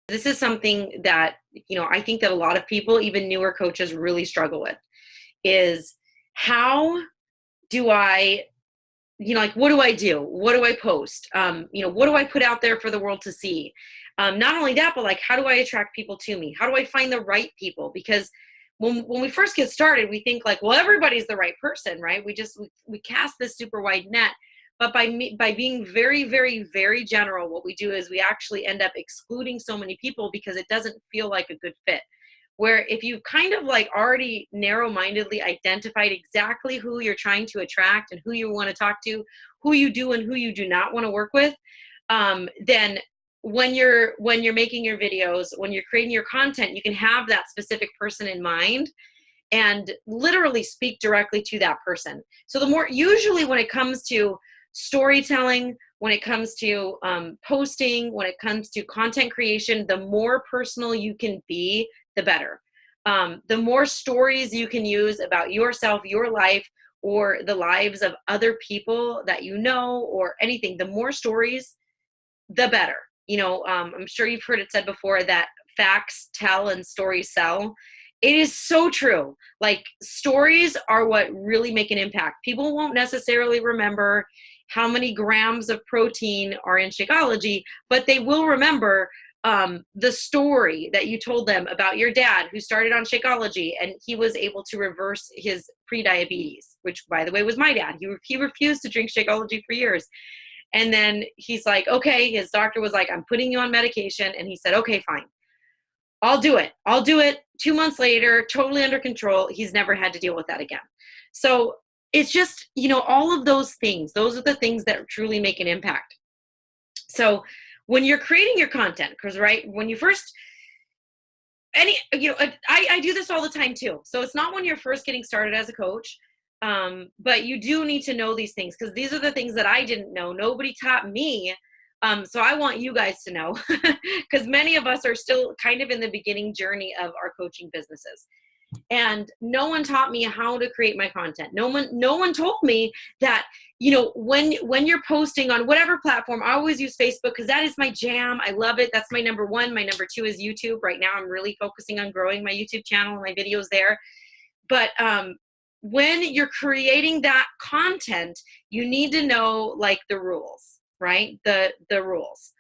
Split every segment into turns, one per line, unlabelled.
This is something that, I think that a lot of people, even newer coaches, really struggle with is how do I, like, what do I do? What do I post? What do I put out there for the world to see? Not only that, but like, how do I attract people to me? How do I find the right people? Because when we first get started, we think like, well, everybody's the right person, right? We cast this super wide net. But by being very, very, very general, what we do is we actually end up excluding so many people because it doesn't feel like a good fit. Where if you kind of like already narrow-mindedly identified exactly who you're trying to attract and who you want to talk to, who you do and who you do not want to work with, then when you're making your videos, when you're creating your content, you can have that specific person in mind and literally speak directly to that person. So the more, usually when it comes to storytelling, when it comes to posting, when it comes to content creation, the more personal you can be, the better. The more stories you can use about yourself, your life, or the lives of other people that you know, or anything, the more stories, the better. I'm sure you've heard it said before that facts tell and stories sell. It is so true. Like, stories are what really make an impact. People won't necessarily remember how many grams of protein are in Shakeology, but they will remember the story that you told them about your dad who started on Shakeology and he was able to reverse his pre-diabetes, which, by the way, was my dad. He refused to drink Shakeology for years. And then he's like, okay, his doctor was like, I'm putting you on medication. And he said, okay, fine. I'll do it. 2 months later, totally under control. He's never had to deal with that again. So it's just, all of those things, those are the things that truly make an impact. So when you're creating your content, because when you first, I do this all the time too. So it's not when you're first getting started as a coach, but you do need to know these things because these are the things that I didn't know. Nobody taught me. So I want you guys to know because many of us are still kind of in the beginning journey of our coaching businesses. And no one taught me how to create my content. No one told me that, when you're posting on whatever platform, I always use Facebook because that is my jam. I love it. That's my number one. My number two is YouTube. Right now, I'm really focusing on growing my YouTube channel and my videos there. But when you're creating that content, you need to know like the rules, right? The rules.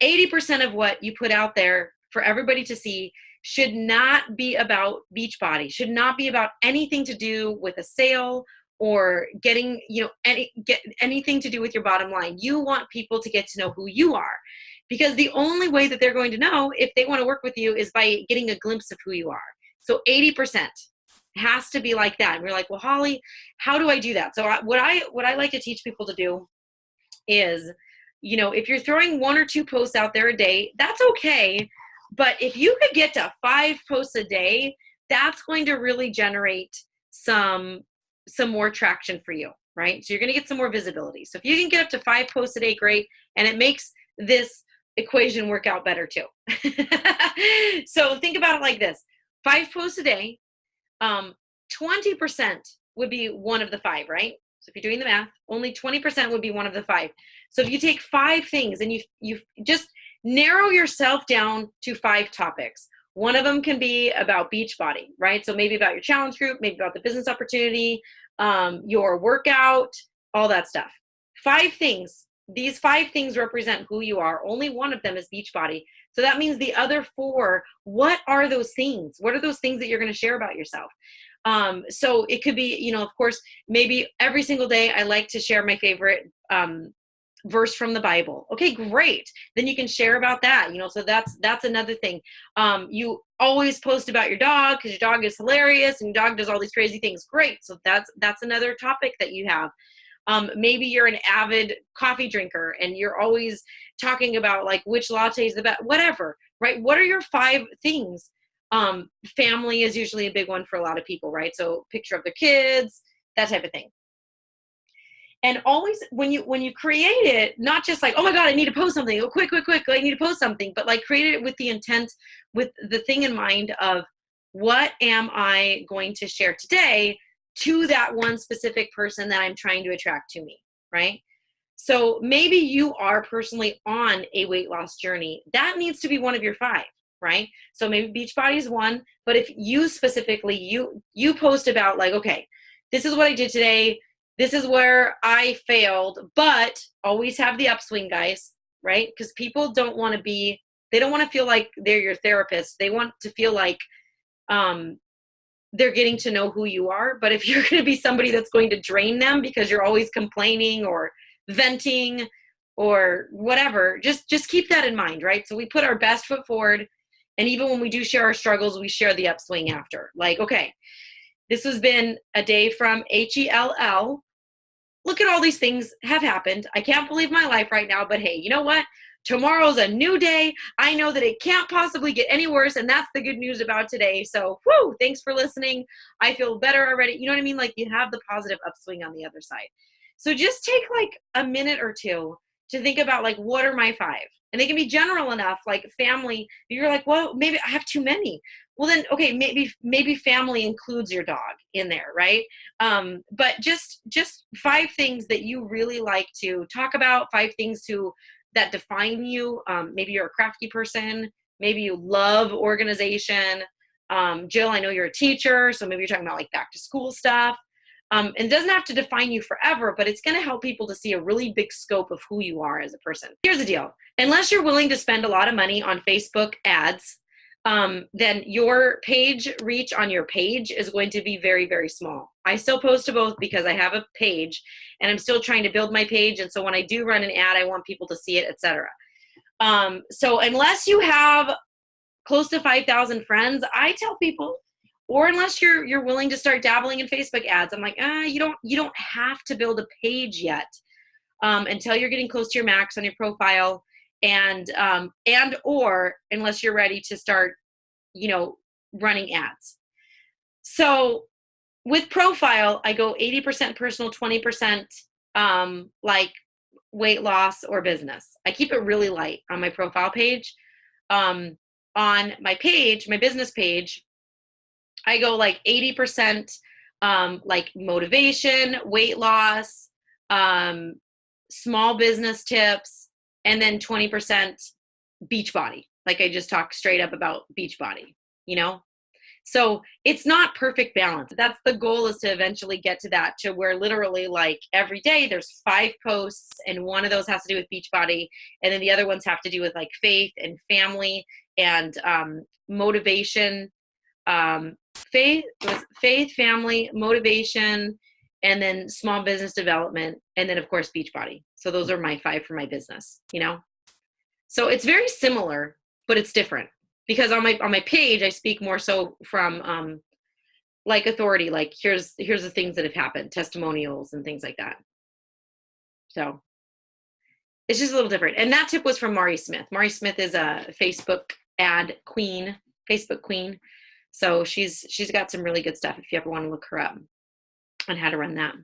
80% of what you put out there for everybody to see should not be about Beachbody, should not be about anything to do with a sale or getting, anything to do with your bottom line. You want people to get to know who you are because the only way that they're going to know if they want to work with you is by getting a glimpse of who you are. So 80% has to be like that. And we're like, well, Holly, how do I do that? So what I like to teach people to do is, if you're throwing 1 or 2 posts out there a day, that's okay. But if you could get to 5 posts a day, that's going to really generate some more traction for you, right? So you're going to get some more visibility. So if you can get up to 5 posts a day, great. And it makes this equation work out better too. So think about it like this: 5 posts a day, 20% would be one of the 5, right? So if you're doing the math, only 20% would be one of the 5. So if you take 5 things and you just narrow yourself down to 5 topics. One of them can be about Beachbody, right? So maybe about your challenge group, maybe about the business opportunity, your workout, all that stuff. 5 things. These 5 things represent who you are. Only one of them is Beachbody. So that means the other 4, what are those things? What are those things that you're going to share about yourself? So it could be, of course, maybe every single day I like to share my favorite verse from the Bible. Okay, great. Then you can share about that, so that's another thing. You always post about your dog because your dog is hilarious and your dog does all these crazy things. Great. So that's another topic that you have. Maybe you're an avid coffee drinker and you're always talking about like which latte is the best, whatever, right? What are your 5 things? Family is usually a big one for a lot of people, right? So picture of their kids, that type of thing. And always when you create it, not just like, oh my God, I need to post something. Oh, quick, I need to post something. But like create it with the intent, with the thing in mind of what am I going to share today to that one specific person that I'm trying to attract to me, right? So maybe you are personally on a weight loss journey. That needs to be one of your 5, right? So maybe Beachbody is one, but if you specifically, you post about like, okay, this is what I did today. This is where I failed, but always have the upswing, guys, right? Because people don't want to be, they don't want to feel like they're your therapist. They want to feel like they're getting to know who you are. But if you're going to be somebody that's going to drain them because you're always complaining or venting or whatever, just keep that in mind, right? So we put our best foot forward. And even when we do share our struggles, we share the upswing after. Like, okay, this has been a day from HELL. Look at all these things have happened. I can't believe my life right now, but hey, you know what? Tomorrow's a new day. I know that it can't possibly get any worse, and that's the good news about today. So, whoo, thanks for listening. I feel better already. You know what I mean? Like, you have the positive upswing on the other side. So just take like a minute or two to think about like, what are my 5? And they can be general enough, like family. You're like, well, maybe I have too many. Well then, okay, maybe family includes your dog in there, right? But just 5 things that you really like to talk about, 5 things that define you. Maybe you're a crafty person. Maybe you love organization. Jill, I know you're a teacher, so maybe you're talking about like back to school stuff. And it doesn't have to define you forever, but it's going to help people to see a really big scope of who you are as a person. Here's the deal. Unless you're willing to spend a lot of money on Facebook ads, then your page reach on your page is going to be very, very small. I still post to both because I have a page and I'm still trying to build my page. And so when I do run an ad, I want people to see it, etc. So unless you have close to 5,000 friends, I tell people, or unless you're willing to start dabbling in Facebook ads, I'm like, you don't have to build a page yet until you're getting close to your max on your profile, and or unless you're ready to start, running ads. So with profile, I go 80% personal, 20% like weight loss or business. I keep it really light on my profile page. On my page, my business page, I go like 80% like motivation, weight loss, small business tips, and then 20% Beachbody. Like I just talked straight up about Beachbody, So it's not perfect balance. That's the goal, is to eventually get to that, to where literally like every day there's 5 posts and one of those has to do with Beachbody. And then the other ones have to do with like faith and family and motivation, faith, family, motivation, and then small business development. And then of course, Beachbody. So those are my 5 for my business, So it's very similar, but it's different. Because on my page, I speak more so from like authority, like here's the things that have happened, testimonials and things like that. So it's just a little different. And that tip was from Mari Smith. Mari Smith is a Facebook ad queen, Facebook queen. So she's got some really good stuff if you ever want to look her up on how to run that.